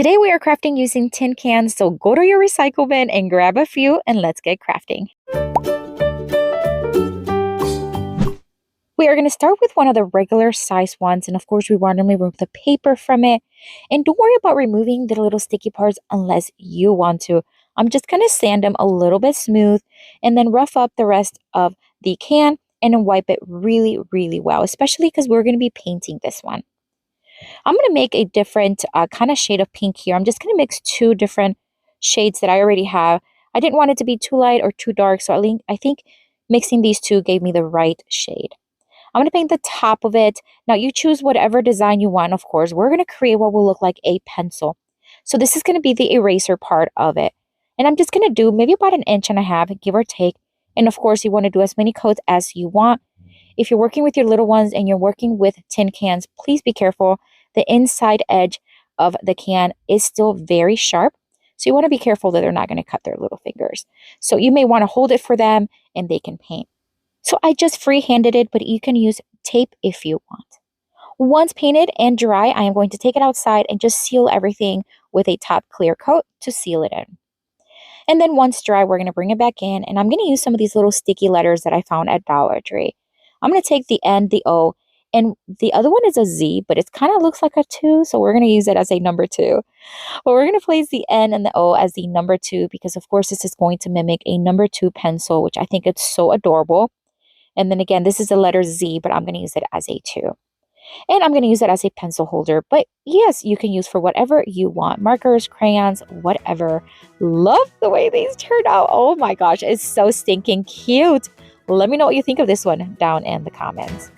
Today we are crafting using tin cans, so go to your recycle bin and grab a few and let's get crafting. We are going to start with one of the regular size ones, and of course we want to remove the paper from it. And don't worry about removing the little sticky parts unless you want to. I'm just going to sand them a little bit smooth and then rough up the rest of the can and then wipe it really well, especially because we're going to be painting this one. I'm going to make a different kind of shade of pink here. I'm just going to mix two different shades that I already have. I didn't want it to be too light or too dark, so I think mixing these two gave me the right shade. I'm going to paint the top of it. Now you choose whatever design you want, of course. We're going to create what will look like a pencil. So this is going to be the eraser part of it. And I'm just going to do maybe about 1.5 inches, give or take. And of course, you want to do as many coats as you want. If you're working with your little ones and you're working with tin cans, please be careful. The inside edge of the can is still very sharp. So you want to be careful that they're not going to cut their little fingers. So you may want to hold it for them and they can paint. So I just free-handed it, but you can use tape if you want. Once painted and dry, I am going to take it outside and just seal everything with a top clear coat to seal it in. And then once dry, we're going to bring it back in, and I'm going to use some of these little sticky letters that I found at Dollar Tree. I'm going to take the N, the O, and the other one is a Z, but it kind of looks like a 2, so we're going to use it as a number 2. But we're going to place the N and the O as the number 2 because, of course, this is going to mimic a number 2 pencil, which I think it's so adorable. And then again, this is the letter Z, but I'm going to use it as a 2. And I'm going to use it as a pencil holder. But yes, you can use for whatever you want. Markers, crayons, whatever. Love the way these turned out. Oh my gosh, it's so stinking cute. Let me know what you think of this one down in the comments.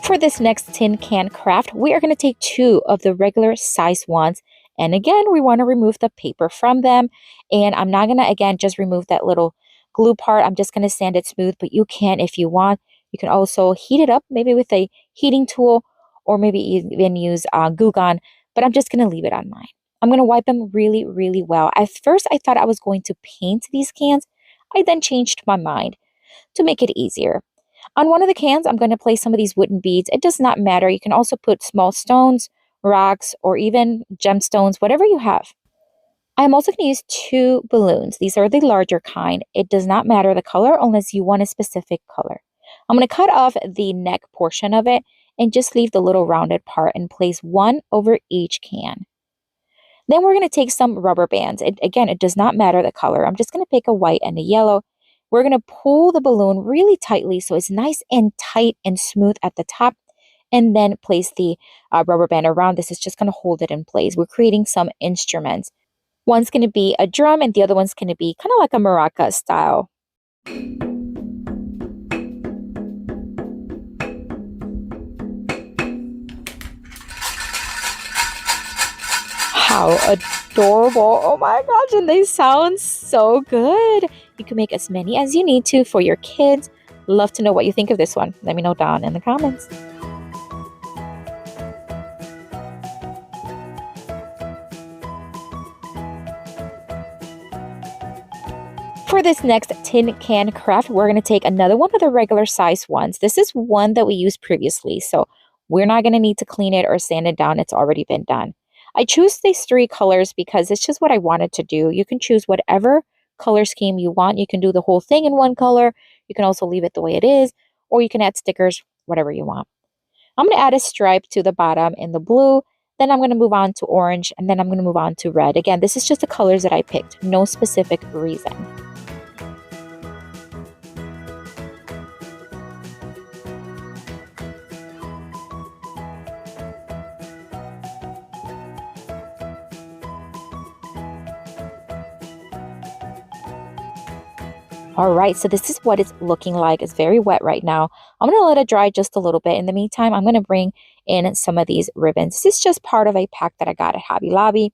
For this next tin can craft, we are going to take 2 of the regular size ones. And again, we want to remove the paper from them. And I'm not going to, again, just remove that little glue part. I'm just going to sand it smooth, but you can if you want. You can also heat it up, maybe with a heating tool, or maybe even use Goo Gone, but I'm just going to leave it on mine. I'm going to wipe them really well. At first, I thought I was going to paint these cans. I then changed my mind to make it easier. On one of the cans, I'm going to place some of these wooden beads. It does not matter. You can also put small stones, rocks, or even gemstones, whatever you have. I'm also going to use 2 balloons. These are the larger kind. It does not matter the color unless you want a specific color. I'm going to cut off the neck portion of it and just leave the little rounded part and place 1 over each can. Then we're going to take some rubber bands. Again, it does not matter the color. I'm just going to pick a white and a yellow. We're going to pull the balloon really tightly so it's nice and tight and smooth at the top, and then place the rubber band around this. It's just going to hold it in place. We're creating some instruments. One's going to be a drum and the other one's going to be kind of like a maraca style. How adorable. Oh my gosh, and they sound so good. You can make as many as you need to for your kids. Love to know what you think of this one. Let me know down in the comments. For this next tin can craft, we're going to take another one of the regular size ones. This is one that we used previously, so we're not going to need to clean it or sand it down. It's already been done. I choose these 3 colors because it's just what I wanted to do. You can choose whatever color scheme you want. You can do the whole thing in one color. You can also leave it the way it is, or you can add stickers, whatever you want. I'm going to add a stripe to the bottom in the blue. Then I'm going to move on to orange, and then I'm going to move on to red. Again, this is just the colors that I picked. No specific reason. All right, so this is what it's looking like. It's very wet right now. I'm going to let it dry just a little bit. In the meantime, I'm going to bring in some of these ribbons. This is just part of a pack that I got at Hobby Lobby.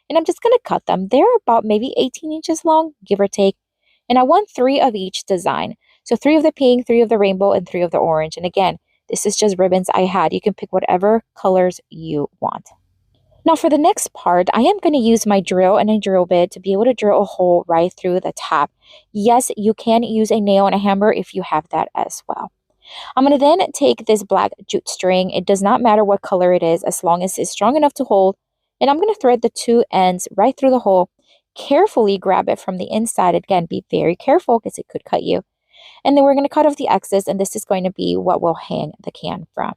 And I'm just going to cut them. They're about maybe 18 inches long, give or take. And I want 3 of each design. So 3 of the pink, 3 of the rainbow, and 3 of the orange. And again, this is just ribbons I had. You can pick whatever colors you want. Now for the next part, I am going to use my drill and a drill bit to be able to drill a hole right through the top. Yes, you can use a nail and a hammer if you have that as well. I'm going to then take this black jute string. It does not matter what color it is as long as it's strong enough to hold. And I'm going to thread the two ends right through the hole. Carefully grab it from the inside. Again, be very careful because it could cut you. And then we're going to cut off the excess, and this is going to be what we'll hang the can from.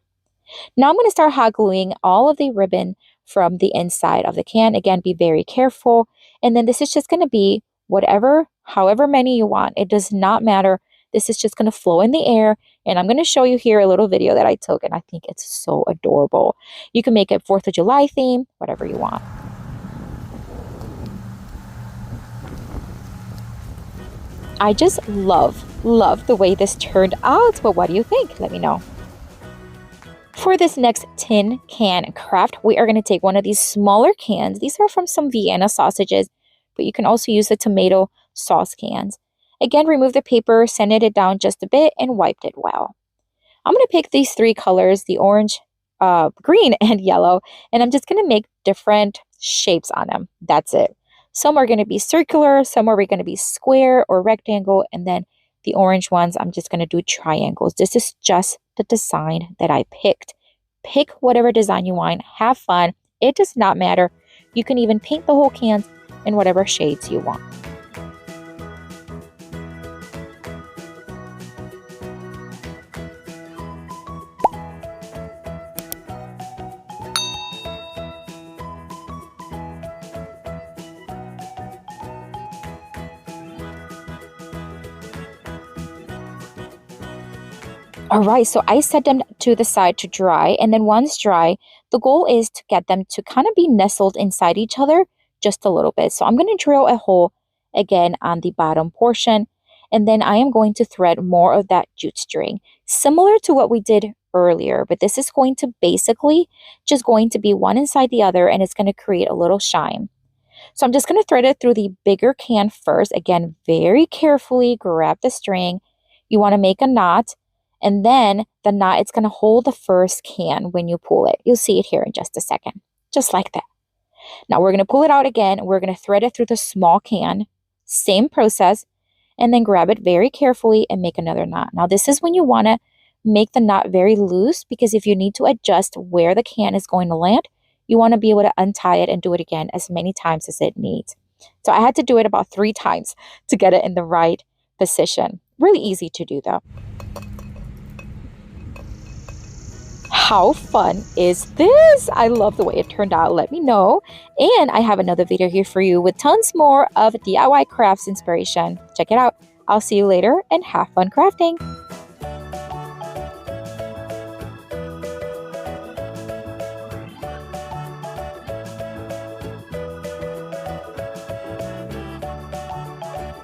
Now I'm going to start hot gluing all of the ribbon from the inside of the can. Again, be very careful. And then this is just going to be however many you want. It does not matter. This is just going to flow in the air. And I'm going to show you here a little video that I took, and I think it's so adorable. You can make it 4th of July theme, whatever you want. I just love the way this turned out. But what do you think? Let me know. For this next tin can craft, we are going to take one of these smaller cans. These are from some Vienna sausages, but you can also use the tomato sauce cans. Again, remove the paper, sanded it down just a bit, and wiped it well. I'm going to pick these 3 colors, the orange, green, and yellow, and I'm just going to make different shapes on them. That's it. Some are going to be circular, some are going to be square or rectangle, and then the orange ones, I'm just going to do triangles. This is just the design that I picked. Pick whatever design you want. Have fun. It does not matter. You can even paint the whole cans in whatever shades you want. All right, so I set them to the side to dry, and then once dry, the goal is to get them to kind of be nestled inside each other just a little bit. So I'm going to drill a hole again on the bottom portion, and then I am going to thread more of that jute string, similar to what we did earlier, but this is going to basically just going to be one inside the other, and it's going to create a little chime. So I'm just going to thread it through the bigger can first. Again, very carefully grab the string. You want to make a knot. And then the knot, it's going to hold the first can when you pull it. You'll see it here in just a second, just like that. Now we're going to pull it out again. We're going to thread it through the small can, same process, and then grab it very carefully and make another knot. Now this is when you want to make the knot very loose, because if you need to adjust where the can is going to land, you want to be able to untie it and do it again as many times as it needs. So I had to do it about 3 times to get it in the right position. Really easy to do though. How fun is this? I love the way it turned out. Let me know. And I have another video here for you with tons more of DIY crafts inspiration. Check it out. I'll see you later and have fun crafting.